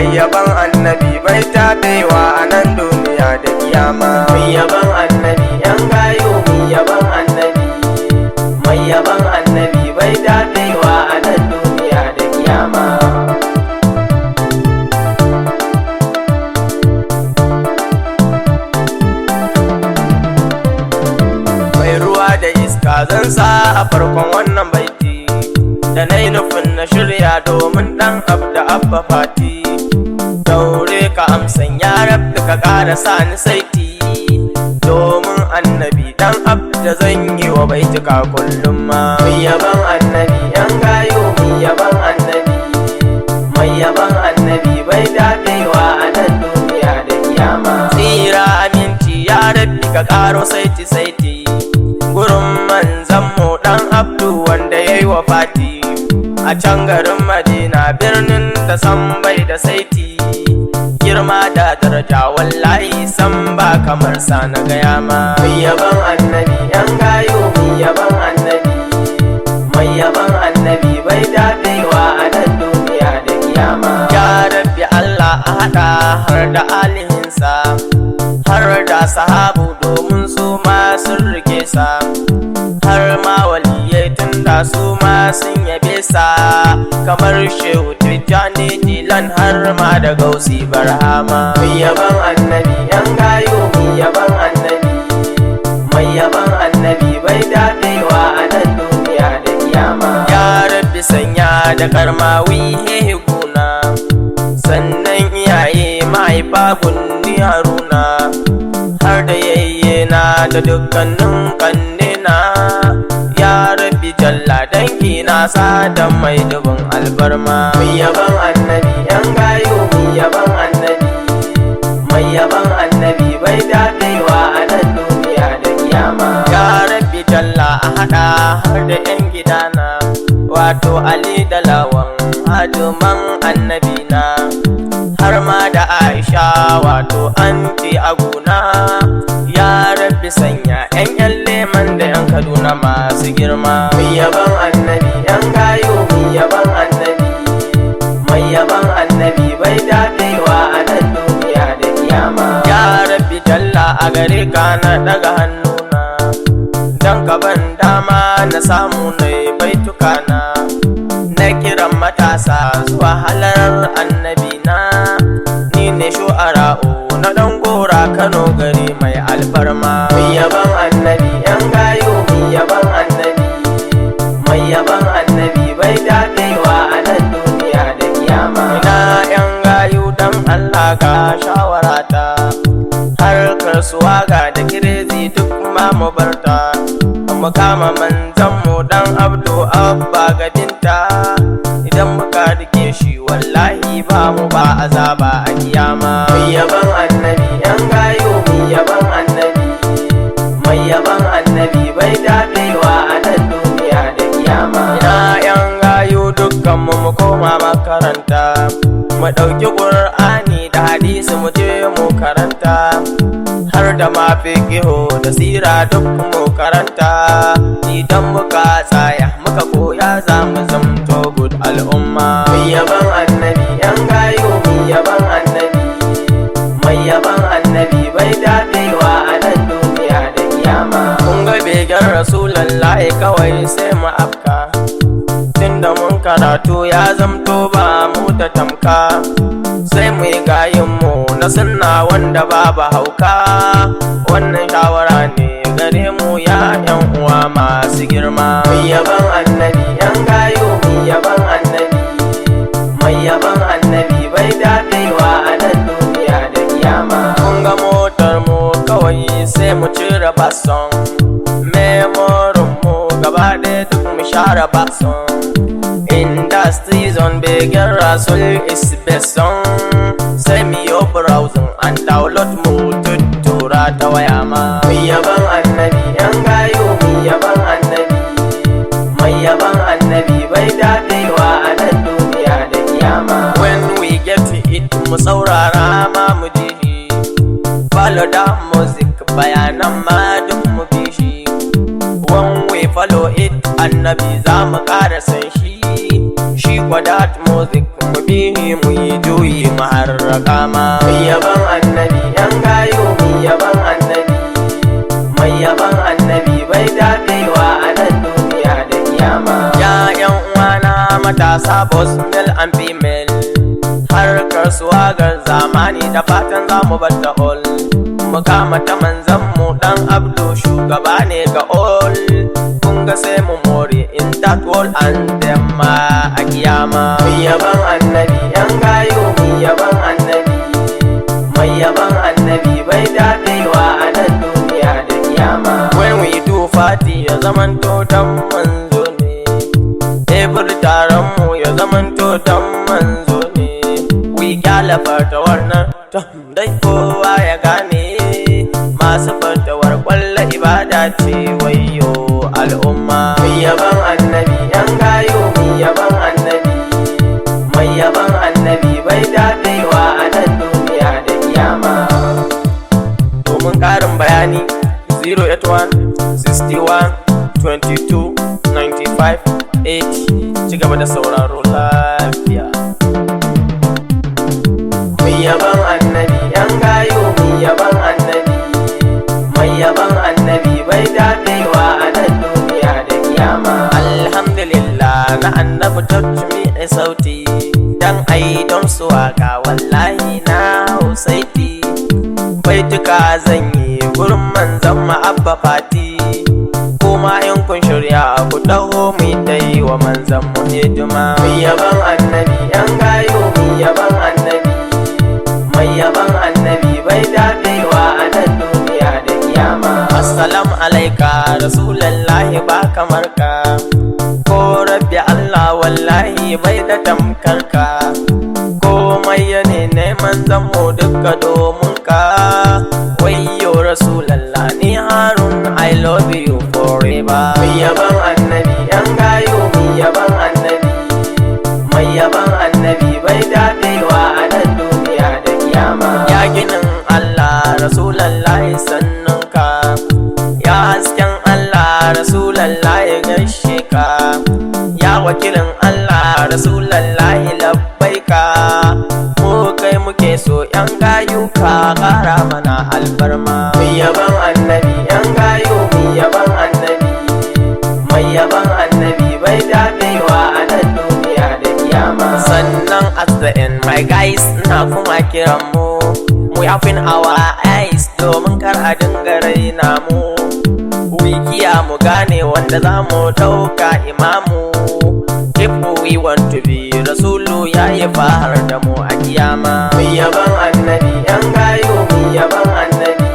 mai yaban annabi bai tabewa a nan duniya da kiyama. Mai yaban annabi yan gayo, mai yaban annabi, mai yaban annabi bai tabewa a nan duniya da kiyama. Mai ruwa da iska zan sa a farkon wannan baiti, da na yi nufin na shirya domin ɗan abda abba fati. Daure ka amsan ya rabbi ka ƙara sa ni saiti, domin annabi ɗan abda zan yi wa baitika kullum ma. Mai yaban annabi yan gayo, mai yaban annabi, mai yaban annabi bai daɗewa a nan duniya da kiyama. Tsira aminci ya rabbi ka ƙaro saiti saiti, gurin manzan mu ɗan abdu wanda ya yi wa fati. A can garin Madina birnin da san bai da saiti, girma da daraja wallahi san ba kamar sa na gaya ma. Mai yaban annabi yan gayo, mai yaban annabi, mai yaban annabi bai daɗewa a nan duniya da kiyama. Ya rabbi Allah a haɗa har da alihinsa, har da sahabu domin su ma sun rike sa, har ma waliyai tun da su ma sun yabe sa, kamar shehu tijjani jilan har ma da gausi barhama. Mai yaban annabi yan gayo, mai yaban annabi, mai yaban annabi bai daɗewa a nan duniya da kiyama. Ya rabbi sanya da karmawi hehe guna, sannan iyaye mahaifa gunni haruna, har da yayyena da dukkanin kannena. Ya rabbi jalla dangi na sada mai dubin alfarma. Mai yaban annabi yan gayo, mai yaban annabi, mai yaban annabi bai daɗewa a nan duniya da kiyama. Ya rabbi jalla a haɗa har da yan gidana, wato Ali da Lawan haduman annabi na, har ma da Aisha wato anti aguna. Ya rabbi sanya yan leman da yan Kaduna masu girma. Mai yaban annabi yan gayo, mai yaban annabi, mai yaban annabi bai daɗewa a nan duniya da kiyama. Ya rabbi jalla a gare ka na daga hannuna, dan ka ban dama na samu na baituka na kiran matasa zuwa halar annabi na. Ni ne shu'ara'u na ɗan gora Kano gari mai alfarma. Mai yaban annabi yan gayo, mai yaban annabi, mai yaban annabi bai daɗewa a nan duniya da kiyama. Ina yan gayo dan Allah ga shawarata, harkar suwaga da kirezi duk ma mu barta, mu kama manzan mu dan abdu abba gadinta. Idan muka rike shi wallahi ba mu ba azaba a kiyama. Mai yaban annabi yan gayo, mai yaban annabi, mai yaban annabi bai daɗewa a nan duniya da kiyama. Ina yan gayo dukkan mu koma makaranta, mu ɗauki ƙur'ani da hadisi mu je mu karanta, har da ma fiqihu da sira duk mu karanta. Idan muka tsaya muka koya za mu zamto good al'umma. Mai yaban annabi yan gayo, mai yaban annabi, mai yaban annabi bai daɗewa a nan duniya da kiyama. Kun ga begen rasulallahi kawai sai mu afka, tunda mun karatu ya zamto ba mu da tamka, sai mu yi gayin mu na sunna wanda babu hauka. Wannan shawara ne gare mu ya yan uwa masu girma. Mai yaban annabi yan gayo, mai yaban annabi, mai yaban annabi bai daɗewa a nan duniya da kiyama. Kun ga motar mu kawai sai mu cire bason, memorin mu gaba ɗaya duk mu share bason. Industries on begen rasul is best song, sai mu yi browsing and download mu tuttura ta waya ma. Mai yaban annabi yan gayo, mai yaban annabi, mai yaban annabi bai daɗewa a nan duniya da kiyama. When we get it mu saurara ma mu ji shi, follow da music bayanan ma duk mu bi shi. When we follow it annabi za mu ƙara san shi, shi that music mu bihi mu yi juyi mu harraka ma. Mai yaban annabi yan gayo mai yaban annabi, mai yaban annabi bai daɗewa a nan duniya da kiyama. Ya yan uwana matasa both male and female, harkar swagar zamani da fatan za mu bar ta all. Mu kama ta manzan mu dan Abdu shugaba ne ga all. Kun ga sai mu more in that world and them ma a kiyama. Mai yaban annabi yan gayo mai yaban annabi, mai yaban annabi bai daɗewa a nan duniya da kiyama. When we do party ya zamanto dan manzo ne, every taron mu ya zamanto dan manzo ne. We kyala fartawar nan dai kowa ya gane, masu fartawar kwalla ibada ce wayo al'umma. Mai yaban annabi yan gayo mai yaban annabi, mai yaban annabi bai daɗewa a nan duniya da kiyama. Domin ƙarin bayani 081 61 22 95 8. Ci gaba da sauraro lafiya. Mai yaban annabi yan gayo mai yaban annabi, mai yaban annabi bai daɗewa a nan duniya da kiyama. Alhamdulillah na annabi touch me a sauti, dan ai don su waka wallahi na hausaiti. Baituka zan yi gurin manzan ma'abba fati, kuma in kun shirya ku taho mu ta yi wa manzan mu hidima. Mai yaban annabi yan gayo mai yaban annabi, mai yaban annabi bai daɗewa a nan duniya da kiyama. Assalamu alaika rasulallahi ba kamar ka, ko rabbi Allah wallahi bai da tamkar ka. Komai ya ne neman zanmu duka domin ka, wayyo rasulallah ni Harun I love you forever. Mai yaban annabi yan gayo mai yaban annabi, mai yaban annabi bai daɗewa a nan duniya da kiyama. Ya ginin Allah rasulallah sannunka, ya hasken Allah rasulallah gaishe ka, ya wakilin Allah rasulallah labbaika. Mu kai muke so yan gayu ka ƙara mana alfarma. Mai yaban annabi yan gayu mai yaban annabi, mai yaban annabi bai daɗewa a nan duniya da kiyama. Sannan at the end my guys na kuma kiran mu yafin our eyes domin kar a dinga raina mu. Wikiya mu gane wanda za mu ɗauka imamu. If we want to be rasulu ya yi fahar da mu a kiyama. Mai yaban annabi yan gayo mai yaban annabi,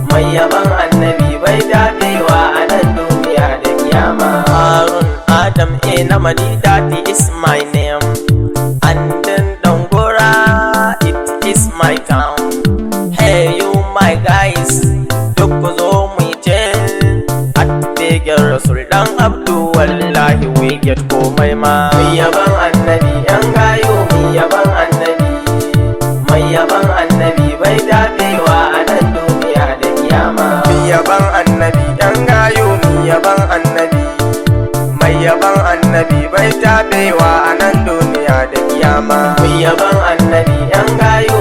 mai yaban annabi bai daɗewa a nan duniya da kiyama. Harun Adam na Madidati is my name, and then Dongora it is my town. Hey you my guys, duk ku zo mu je at begen rasul dan Abdu wallahi we get komai ma. Mai yaban annabi yan gayo mai yaban annabi, mai yaban annabi bai daɗewa a nan duniya da kiyama. Mai yaban annabi yan gayo mai yaban annabi, mai yaban annabi bai daɗewa a nan duniya da kiyama. Mai yaban annabi yan gayo